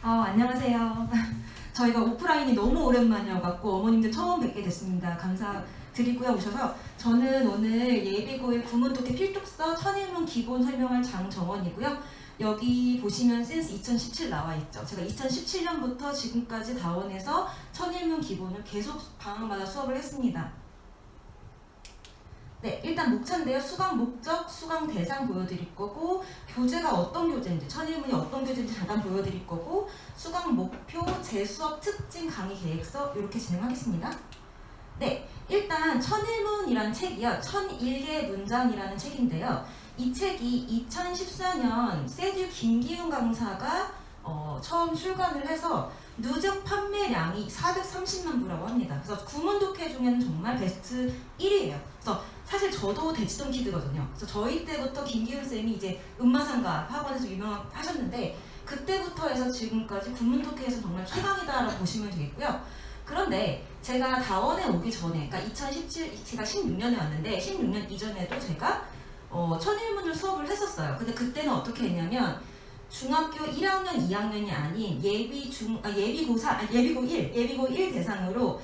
안녕하세요. 저희가 오프라인이 너무 오랜만이어갖고 어머님들 처음 뵙게 됐습니다. 감사드리고요. 오셔서 저는 오늘 예비고의 구문독해 필독서 천일문 기본 설명할 장정원이고요. 여기 보시면 센스 2017 나와 있죠. 제가 2017년부터 지금까지 다원에서 천일문 기본을 계속 방학마다 수업을 했습니다. 네, 일단 목차인데요. 수강 목적, 수강 대상 보여드릴 거고, 교재가 어떤 교재인지, 천일문이 어떤 교재인지 잠깐 보여드릴 거고, 수강 목표, 재수업 특징 강의 계획서 이렇게 진행하겠습니다. 네, 일단 천일문이란 책이요. 1001개 문장이라는 책인데요. 이 책이 2014년 세듀 김기훈 강사가 처음 출간을 해서 누적 판매량이 430만 부라고 합니다. 그래서 구문독해 중에는 정말 베스트 1위예요. 그래서 사실 저도 대치동 키드거든요. 그래서 저희 때부터 김기훈 쌤이 이제 음마상가 학원에서 유명하셨는데 그때부터 해서 지금까지 구문독해에서 정말 최강이다라고 보시면 되겠고요. 그런데 제가 다원에 오기 전에, 그러니까 2017, 제가 16년에 왔는데 16년 이전에도 제가 천일문을 수업을 했었어요. 근데 그때는 어떻게 했냐면 중학교 1학년, 2학년이 아닌 예비고 1 대상으로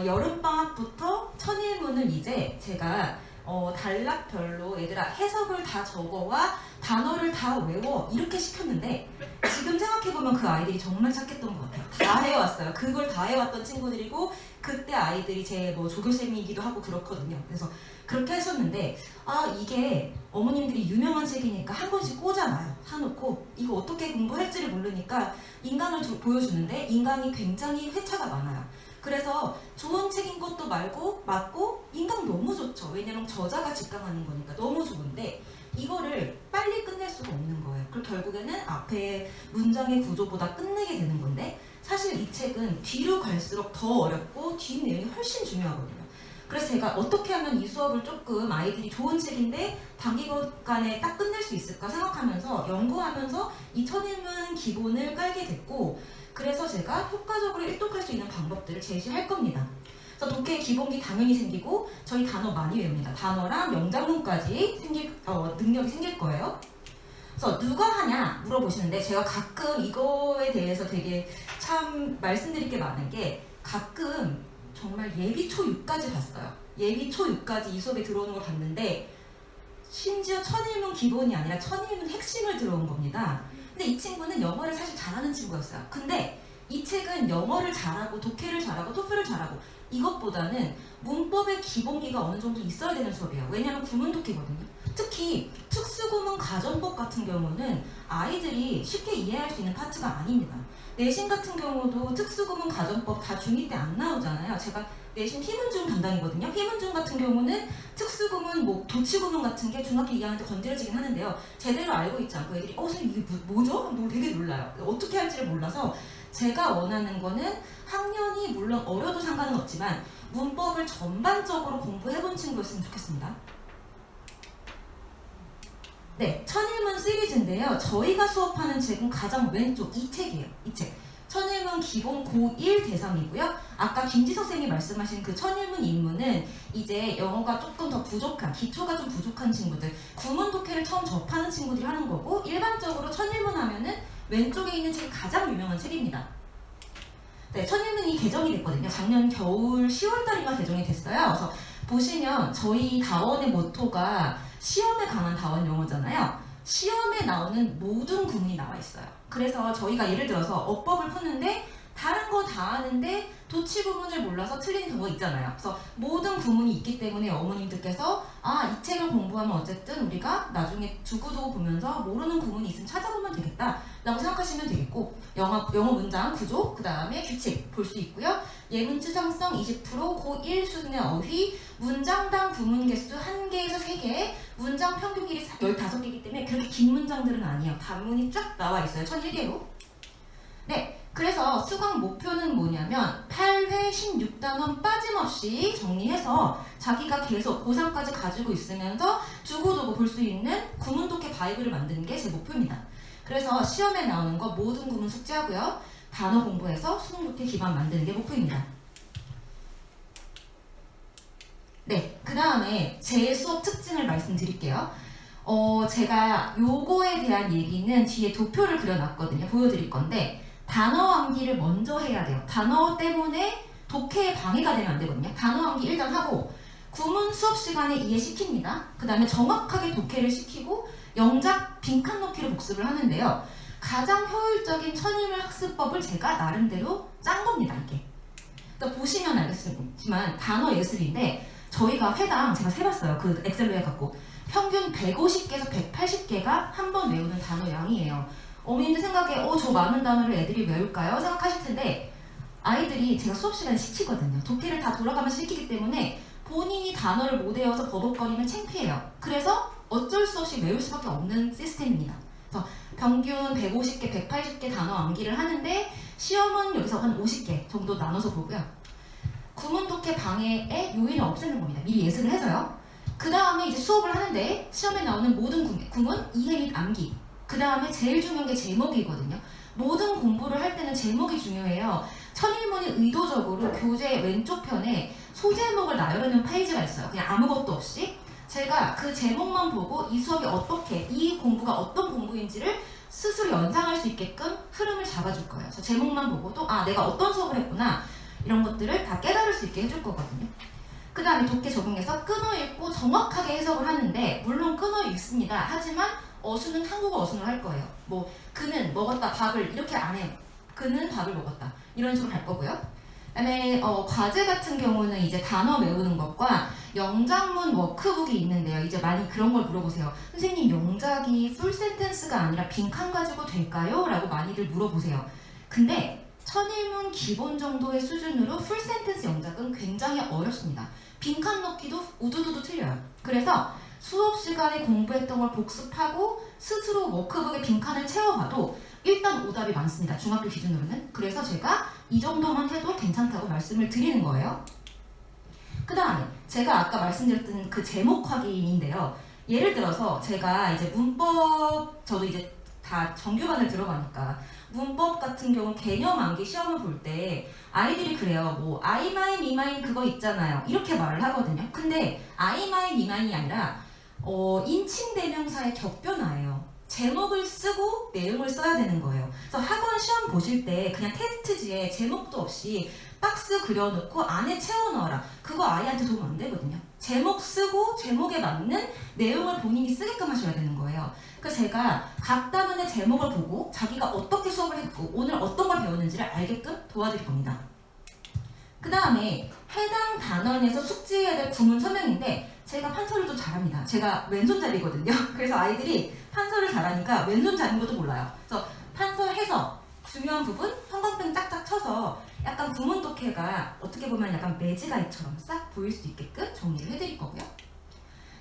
여름방학부터 천일문을 이제 제가 단락별로 얘들아 해석을 다 적어와 단어를 다 외워 이렇게 시켰는데 지금 생각해보면 그 아이들이 정말 착했던 것 같아요. 다 해왔어요. 그걸 다 해왔던 친구들이고 그때 아이들이 제 조교쌤이기도 하고 그렇거든요. 그래서 그렇게 했었는데 이게 어머님들이 유명한 책이니까 한 권씩 꽂아놔요. 사놓고 이거 어떻게 공부할지를 모르니까 인강을 보여주는데 인강이 굉장히 회차가 많아요. 그래서 좋은 책인 것도 맞고 인강 너무 좋죠. 왜냐면 저자가 직강하는 거니까 너무 좋은데 이거를 빨리 끝낼 수가 없는 거예요. 그리고 결국에는 앞에 문장의 구조보다 끝내게 되는 건데 사실 이 책은 뒤로 갈수록 더 어렵고 뒷 내용이 훨씬 중요하거든요. 그래서 제가 어떻게 하면 이 수업을 조금 아이들이 좋은 책인데 단기간에 딱 끝낼 수 있을까 생각하면서 연구하면서 이 천일문 기본을 깔게 됐고 그래서 제가 효과적으로 일독할 수 있는 방법들을 제시할 겁니다. 그래서 독해 기본기 당연히 생기고 저희 단어 많이 외웁니다. 단어랑 명작문까지 능력이 생길 거예요. 그래서 누가 하냐 물어보시는데 제가 가끔 이거에 대해서 되게 참 말씀드릴 게 많은 게 가끔 정말 예비 초6까지 봤어요. 예비 초6까지 이 수업에 들어오는 걸 봤는데 심지어 천일문 기본이 아니라 천일문 핵심을 들어온 겁니다. 근데 이 친구는 영어를 사실 잘하는 친구였어요. 근데 이 책은 영어를 잘하고 독해를 잘하고 토플을 잘하고 이것보다는 문법의 기본기가 어느 정도 있어야 되는 수업이에요. 왜냐하면 구문독해거든요. 특히 특수구문 가정법 같은 경우는 아이들이 쉽게 이해할 수 있는 파트가 아닙니다. 내신 같은 경우도 특수구문 가정법 다 중2 때 안 나오잖아요. 제가 내신 희문중 담당이거든요. 희문중 같은 경우는 특수구문, 도치구문 같은 게 중학교 2학년 때 건드려지긴 하는데요. 제대로 알고 있지 않고 애들이 선생님 이게 뭐죠? 되게 놀라요. 어떻게 할지를 몰라서 제가 원하는 거는 학년이 물론 어려도 상관은 없지만 문법을 전반적으로 공부해본 친구였으면 좋겠습니다. 네, 천일문 시리즈인데요. 저희가 수업하는 책은 가장 왼쪽 이 책이에요. 이 책. 천일문 기본 고1 대상이고요. 아까 김지석 쌤이 말씀하신 그 천일문 입문은 이제 영어가 조금 더 부족한, 기초가 좀 부족한 친구들, 구문독해를 처음 접하는 친구들이 하는 거고 일반적으로 천일문 하면은 왼쪽에 있는 책이 가장 유명한 책입니다. 네, 천일문이 개정이 됐거든요. 작년 겨울 10월달인가 개정이 됐어요. 그래서 보시면 저희 다원의 모토가 시험에 강한 다원 영어잖아요. 시험에 나오는 모든 구문이 나와 있어요. 그래서 저희가 예를 들어서 어법을 푸는데 다른 거 다 아는데 도치 구문을 몰라서 틀리는 경우가 있잖아요. 그래서 모든 구문이 있기 때문에 어머님들께서 이 책을 공부하면 어쨌든 우리가 나중에 두고두고 보면서 모르는 구문이 있으면 찾아보면 되겠다 라고 생각하시면 되겠고 영어 문장 구조, 그 다음에 규칙 볼 수 있고요. 예문 추상성 20%, 고1 수준의 어휘, 문장당 구문 개수 1개에서 3개, 문장 평균 길이 15개이기 때문에 그렇게 긴 문장들은 아니에요. 단문이 쫙 나와 있어요. 1001개로. 네. 그래서 수강 목표는 뭐냐면 8회 16단원 빠짐없이 정리해서 자기가 계속 고3까지 가지고 있으면서 두고두고 볼 수 있는 구문독해 바이블을 만드는 게 제 목표입니다. 그래서 시험에 나오는 거 모든 구문 숙지하고요. 단어 공부해서 수능독해 기반 만드는 게 목표입니다. 네, 그 다음에 제 수업 특징을 말씀드릴게요. 제가 요거에 대한 얘기는 뒤에 도표를 그려놨거든요. 보여드릴 건데 단어 암기를 먼저 해야 돼요. 단어 때문에 독해에 방해가 되면 안 되거든요. 단어 암기 일단 하고 구문 수업 시간에 이해시킵니다. 그 다음에 정확하게 독해를 시키고 영작 빈칸 넣기로 복습을 하는데요. 가장 효율적인 천인물 학습법을 제가 나름대로 짠 겁니다. 이게. 그러니까 보시면 알겠지만 단어 예습인데 저희가 회당 제가 세봤어요. 그 엑셀로 해갖고 평균 150개에서 180개가 한 번 외우는 단어 양이에요. 어머님들 생각에 저 많은 단어를 애들이 외울까요? 생각하실 텐데 아이들이 제가 수업 시간에 시키거든요. 독해를 다 돌아가면서 시키기 때문에 본인이 단어를 못 외워서 버벅거리면 창피해요. 그래서 어쩔 수 없이 외울 수밖에 없는 시스템입니다. 그래서 평균 150개, 180개 단어 암기를 하는데 시험은 여기서 한 50개 정도 나눠서 보고요. 구문 독해 방해의 요인을 없애는 겁니다. 미리 예습을 해서요. 그 다음에 이제 수업을 하는데 시험에 나오는 모든 구문 이해 및 암기. 그 다음에 제일 중요한 게 제목이거든요. 모든 공부를 할 때는 제목이 중요해요. 천일문이 의도적으로 교재 왼쪽 편에 소제목을 나열해놓은 페이지가 있어요. 그냥 아무것도 없이 제가 그 제목만 보고 이 수업이 어떻게, 이 공부가 어떤 공부인지를 스스로 연상할 수 있게끔 흐름을 잡아줄 거예요. 그래서 제목만 보고도 내가 어떤 수업을 했구나 이런 것들을 다 깨달을 수 있게 해줄 거거든요. 그 다음에 독해 적용해서 끊어 읽고 정확하게 해석을 하는데 물론 끊어 읽습니다. 하지만 어수는 한국어 어순을 할 거예요. 뭐 그는 먹었다 밥을 이렇게 안 해요. 그는 밥을 먹었다 이런 식으로 할 거고요. 그다음에 과제 같은 경우는 이제 단어 외우는 것과 영작문 워크북이 있는데요. 이제 많이 그런 걸 물어보세요. 선생님 영작이 풀 센텐스가 아니라 빈칸 가지고 될까요? 라고 많이들 물어보세요. 근데 천일문 기본 정도의 수준으로 풀 센텐스 영작은 굉장히 어렵습니다. 빈칸 넣기도 우두두두 틀려요. 그래서 수업 시간에 공부했던 걸 복습하고 스스로 워크북에 빈칸을 채워봐도 일단 오답이 많습니다. 중학교 기준으로는. 그래서 제가 이 정도만 해도 괜찮다고 말씀을 드리는 거예요. 그 다음에 제가 아까 말씀드렸던 그 제목 확인인데요. 예를 들어서 제가 이제 문법, 저도 이제 다 정규반을 들어가니까 문법 같은 경우 개념 암기 시험을 볼 때 아이들이 그래요. 뭐 I 마인, E 마인 그거 있잖아요. 이렇게 말을 하거든요. 근데 I 마인, E 마인이 아니라 인칭 대명사의 격변화예요. 제목을 쓰고 내용을 써야 되는 거예요. 그래서 학원 시험 보실 때 그냥 테스트지에 제목도 없이 박스 그려놓고 안에 채워 넣어라. 그거 아이한테 도움 안 되거든요. 제목 쓰고 제목에 맞는 내용을 본인이 쓰게끔 하셔야 되는 거예요. 그래서 제가 각 단원의 제목을 보고 자기가 어떻게 수업을 했고 오늘 어떤 걸 배웠는지를 알게끔 도와드릴 겁니다. 그 다음에 해당 단원에서 숙지해야 될 구문 설명인데 제가 판서를 좀 잘합니다. 제가 왼손잡이거든요. 그래서 아이들이 판서를 잘하니까 왼손잡인 것도 몰라요. 그래서 판서 해석 중요한 부분 형광펜 짝짝 쳐서 약간 구문 독해가 어떻게 보면 약간 매지가이처럼 싹 보일 수 있게끔 정리를 해드릴 거고요.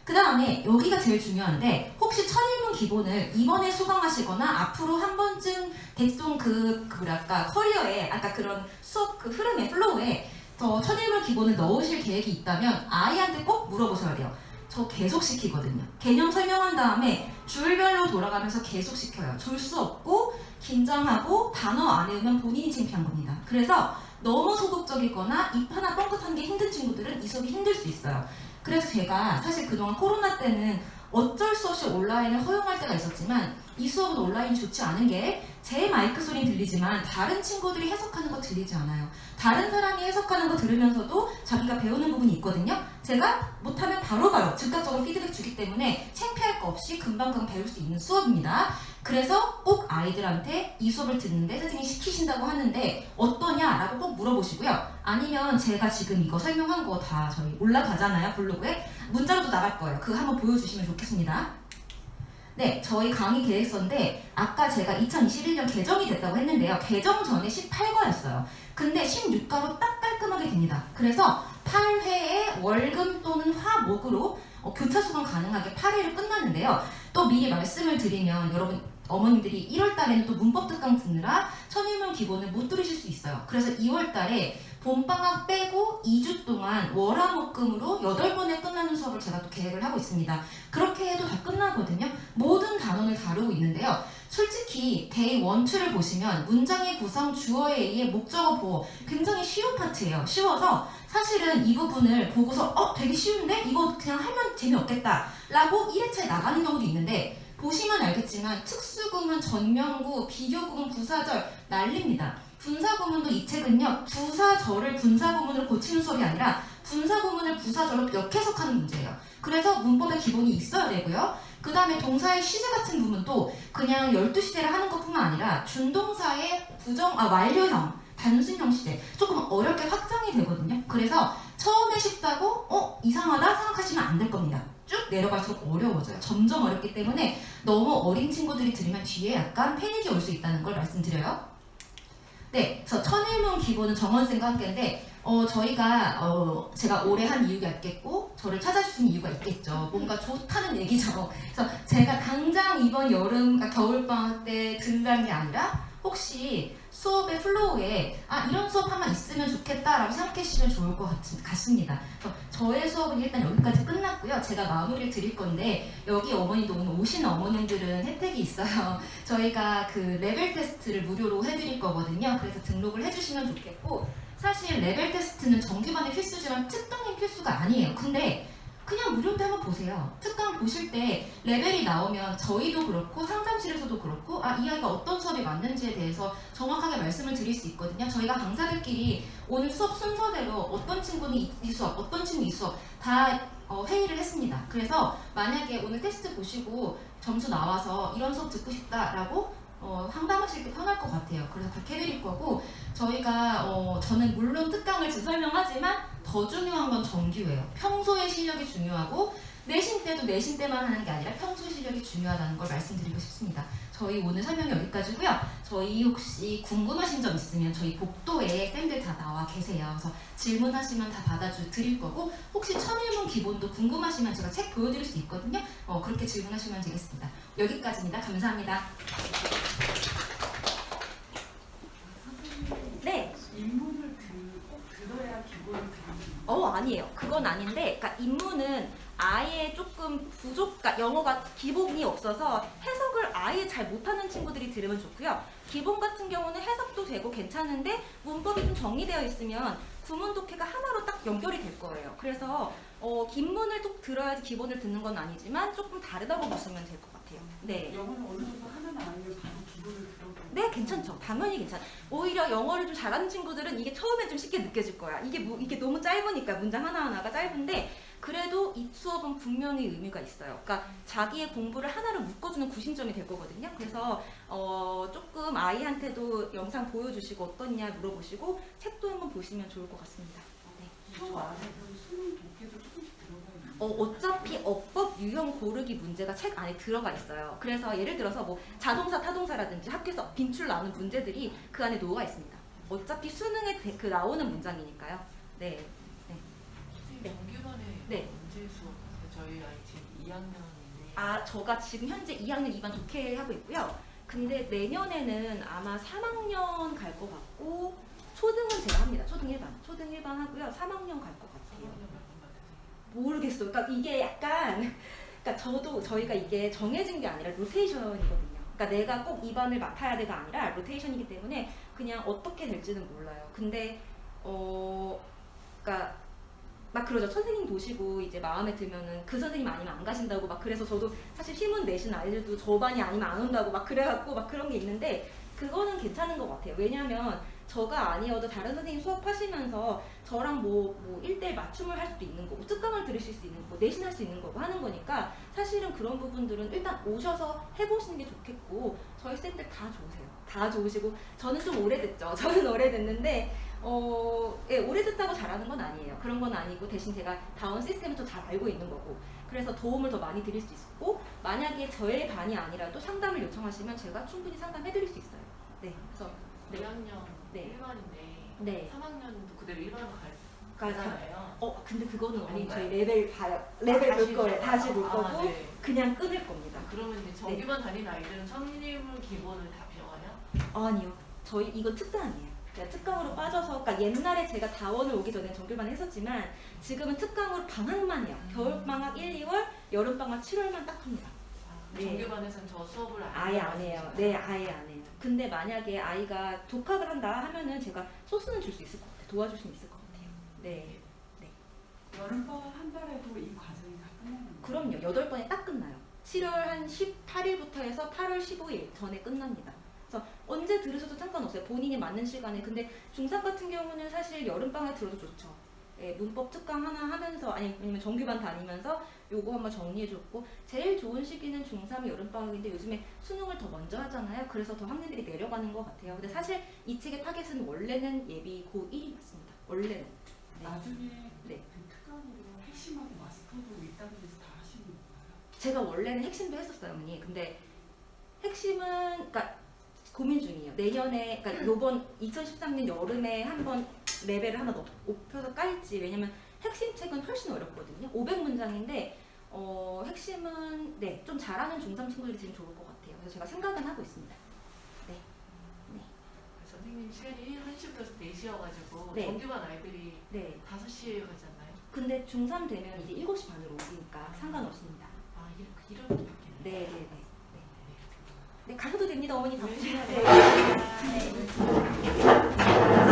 그 다음에 여기가 제일 중요한데 혹시 천일문 기본을 이번에 수강하시거나 앞으로 한 번쯤 대충 뭐랄까 커리어에 아까 그런 수업 그 흐름의 플로우에 더 천일문 기본을 넣으실 계획이 있다면 아이한테 꼭 물어보셔야 돼요. 저 계속 시키거든요. 개념 설명한 다음에 줄별로 돌아가면서 계속 시켜요. 줄 수 없고 긴장하고 단어 안 외우면 본인이 창피한 겁니다. 그래서 너무 소극적이거나 입 하나 뻥끗한 게 힘든 친구들은 이 수업이 힘들 수 있어요. 그래서 제가 사실 그동안 코로나 때는 어쩔 수 없이 온라인을 허용할 때가 있었지만 이 수업은 온라인이 좋지 않은 게 제 마이크 소리는 들리지만 다른 친구들이 해석하는 거 들리지 않아요. 다른 사람이 해석하는 거 들으면서도 자기가 배우는 부분이 있거든요. 제가 못하면 바로바로 즉각적으로 피드백 주기 때문에 창피할 거 없이 금방금방 배울 수 있는 수업입니다. 그래서 꼭 아이들한테 이 수업을 듣는데 선생님이 시키신다고 하는데 어떠냐라고 꼭 물어보시고요. 아니면 제가 지금 이거 설명한 거 다 저희 올라가잖아요. 블로그에. 문자로도 나갈 거예요. 그거 한번 보여주시면 좋겠습니다. 네, 저희 강의 계획서인데 아까 제가 2021년 개정이 됐다고 했는데요. 개정 전에 18과였어요. 근데 16과로 딱 깔끔하게 됩니다. 그래서 8회에 월금 또는 화목으로 교차 수강 가능하게 8회를 끝났는데요. 또 미리 말씀을 드리면 여러분 어머님들이 1월 달에는 또 문법 특강 듣느라 천일문 기본을 못 들으실 수 있어요. 그래서 2월 달에 봄방학 빼고 2주 동안 월화목금으로 8번에 끝나는 수업을 제가 또 계획을 하고 있습니다. 그렇게 해도 다 끝나거든요. 모든 단원을 다루고 있는데요. 솔직히 데이 1, 2를 보시면 문장의 구성, 주어에 의해 목적어 보호 굉장히 쉬운 파트예요. 쉬워서 사실은 이 부분을 보고서 되게 쉬운데? 이거 그냥 하면 재미없겠다 라고 1회차에 나가는 경우도 있는데 보시면 알겠지만 특수구문, 전면구, 비교구문, 부사절 난립니다. 분사구문도 이 책은요, 부사절을 분사구문으로 고치는 수업이 아니라 분사구문을 부사절로 역해석하는 문제예요. 그래서 문법의 기본이 있어야 되고요. 그 다음에 동사의 시제 같은 부분도 그냥 12시제를 하는 것뿐만 아니라 준동사의 완료형, 단순형 시제 조금 어렵게 확장이 되거든요. 그래서 처음에 쉽다고 이상하다 생각하시면 안 될 겁니다. 쭉 내려갈수록 어려워져요. 점점 어렵기 때문에 너무 어린 친구들이 들으면 뒤에 약간 패닉이 올 수 있다는 걸 말씀드려요. 네, 그래서 천일문 기본은 정원쌤과 함께인데 제가 오래 한 이유가 있겠고 저를 찾아주신 이유가 있겠죠. 뭔가 좋다는 얘기죠. 그래서 제가 당장 이번 겨울방학 때 들으라는 게 아니라 혹시 수업의 플로우에 이런 수업 하나 있으면 좋겠다라고 생각해 주시면 좋을 것 같습니다. 그래서 저의 수업은 일단 여기까지 끝났고요. 제가 마무리를 드릴 건데 여기 어머니도 오늘 오신 어머님들은 혜택이 있어요. 저희가 그 레벨 테스트를 무료로 해드릴 거거든요. 그래서 등록을 해주시면 좋겠고 사실 레벨 테스트는 정규반의 필수지만 특강의 필수가 아니에요. 근데 그냥 무료인데 한번 보세요. 특강 보실 때 레벨이 나오면 저희도 그렇고 상담실에서도 그렇고 이 아이가 어떤 수업이 맞는지에 대해서 정확하게 말씀을 드릴 수 있거든요. 저희가 강사들끼리 오늘 수업 순서대로 어떤 친구는 이 수업, 어떤 친구 이 수업 다 회의를 했습니다. 그래서 만약에 오늘 테스트 보시고 점수 나와서 이런 수업 듣고 싶다라고 상담하실 때 편할 것 같아요. 그래서 그렇게 해드릴 거고 저는 물론 특강을 지금 설명하지만 더 중요한 건 정규예요. 평소의 실력이 중요하고 내신 때도 내신 때만 하는 게 아니라 평소 실력이 중요하다는 걸 말씀드리고 싶습니다. 저희 오늘 설명이 여기까지고요. 저희 혹시 궁금하신 점 있으면 저희 복도에 쌤들 다 나와 계세요. 그래서 질문하시면 다 받아드릴 거고 혹시 천일문 기본도 궁금하시면 제가 책 보여드릴 수 있거든요. 그렇게 질문하시면 되겠습니다. 여기까지입니다. 감사합니다. 네. 인문을 꼭 들어야 기본을 들으면 아니에요. 그건 아닌데, 그러니까 인문은 아예 조금 그러니까 영어가 기본이 없어서 해석을 아예 잘 못하는 친구들이 들으면 좋고요. 기본 같은 경우는 해석도 되고 괜찮은데 문법이 좀 정리되어 있으면 구문 독해가 하나로 딱 연결이 될 거예요. 그래서 긴문을 또 들어야지 기본을 듣는 건 아니지만 조금 다르다고 보시면 될 것 같아요. 네. 영어는 어느 정도 하나는 아니면 바로 기본을 들어도 네, 괜찮죠. 당연히 괜찮아. 오히려 영어를 좀 잘하는 친구들은 이게 처음엔 좀 쉽게 느껴질 거야. 이게 너무 짧으니까 문장 하나하나가 짧은데 그래도 이 수업은 분명히 의미가 있어요. 그러니까 자기의 공부를 하나로 묶어주는 구심점이 될 거거든요. 그래서 조금 아이한테도 영상 보여주시고 어떻냐 물어보시고 책도 한번 보시면 좋을 것 같습니다. 수업 안에 그럼 수능 독해도 조금씩 들어가 있는 어차피 어법 유형 고르기 문제가 책 안에 들어가 있어요. 그래서 예를 들어서 뭐 자동사, 타동사라든지 학교에서 빈출 나오는 문제들이 그 안에 녹아 있습니다. 어차피 수능에 나오는 문장이니까요. 네. 네. 정규반에 네. 언제 수업하세요? 저희 아이 지금 2학년인데 저가 지금 현재 2학년 2반 독해 하고 있고요. 근데 내년에는 아마 3학년 갈 것 같고 초등은 제가 합니다. 초등 1반 하고요. 3학년 갈 것 같아요. 3학년 몇번 같으세요? 모르겠어요. 그러니까 이게 약간 저희가 이게 정해진 게 아니라 로테이션이거든요. 그러니까 내가 꼭 2반을 맡아야 돼가 아니라 로테이션이기 때문에 그냥 어떻게 될지는 몰라요. 근데 그러니까 막 그러죠. 선생님 보시고 이제 마음에 들면은 그 선생님 아니면 안 가신다고 막 그래서 저도 사실 힘은 내신 아이들도 저 반이 아니면 안 온다고 막 그래갖고 막 그런 게 있는데 그거는 괜찮은 것 같아요. 왜냐면 저가 아니어도 다른 선생님 수업하시면서 저랑 뭐 1대1 맞춤을 할 수도 있는 거고 특강을 들으실 수 있는 거고 내신할 수 있는 거고 하는 거니까 사실은 그런 부분들은 일단 오셔서 해보시는 게 좋겠고 저희 쌤들 다 좋으세요. 다 좋으시고 저는 좀 오래됐죠. 저는 오래됐는데 오래됐다고 잘하는 건 아니에요. 그런 건 아니고 대신 제가 다운 시스템을 더 잘 알고 있는 거고 그래서 도움을 더 많이 드릴 수 있고 만약에 저의 반이 아니라도 상담을 요청하시면 제가 충분히 상담해드릴 수 있어요. 네, 그래서 2학년 네. 1반인데 네. 3학년도 그대로 1반으로 그러니까 가잖아요. 근데 그거는 어머니 아닌가요? 저희 레벨 봐요. 레벨 볼 거예요. 아, 다시 볼 거고 네. 그냥 끊을 겁니다. 그러면 이제 정규반 다니는 아이들은 천일문 기본을 다 배워요? 아니요. 저희 이거 특강이에요. 그러니까 특강으로 빠져서 그러니까 옛날에 제가 다원을 오기 전에 정규반 했었지만 지금은 특강으로 방학만 해요. 겨울방학 1, 2월, 여름방학 7월만 딱 합니다. 네. 정규반에서는 저 수업을 아예 안 해요. 네, 아예 안 해요. 근데 만약에 아이가 독학을 한다 하면은 제가 소스는 줄 수 있을 것 같아요. 도와줄 수 있을 것 같아요. 네. 여름방학 한 달에도 이 과정이 다 끝나는 거예요? 그럼요. 8번에 딱 끝나요. 7월 한 18일부터 해서 8월 15일 전에 끝납니다. 그래서 언제 들으셔도 상관없어요. 본인이 맞는 시간에. 근데 중3 같은 경우는 사실 여름방에 들어도 좋죠. 예, 문법 특강 하나 하면서 아니면 정규반 다니면서 요거 한번 정리해줬고 제일 좋은 시기는 중3 여름방학인데 요즘에 수능을 더 먼저 하잖아요. 그래서 더 학년들이 내려가는 것 같아요. 근데 사실 이 책의 타겟은 원래는 예비 고1이 맞습니다. 원래는. 네. 나중에 네. 그 특강으로 핵심하고 마스터도 일단은 다 하시는 건가요? 제가 원래는 핵심도 했었어요, 어머니. 근데 핵심은 그러니까 고민 중이에요. 내년에 그러니까 요번 2013년 여름에 한번 레벨을 하나 높여서 깔지. 왜냐면 핵심 책은 훨씬 어렵거든요. 500문장인데 핵심은 네, 좀 잘하는 중3 친구들이 지금 좋을 것 같아요. 그래서 제가 생각은 하고 있습니다. 선생님 시간이 1시부터 4시여가지고 네. 정규반 아이들이 네. 5시에 가잖아요. 근데 중3 되면 이제 7시 반으로 오니까 상관없습니다. 아, 이렇게 바뀌네. 네, 네, 네. 네, 가셔도 됩니다. 어머니 바쁘시면. 네.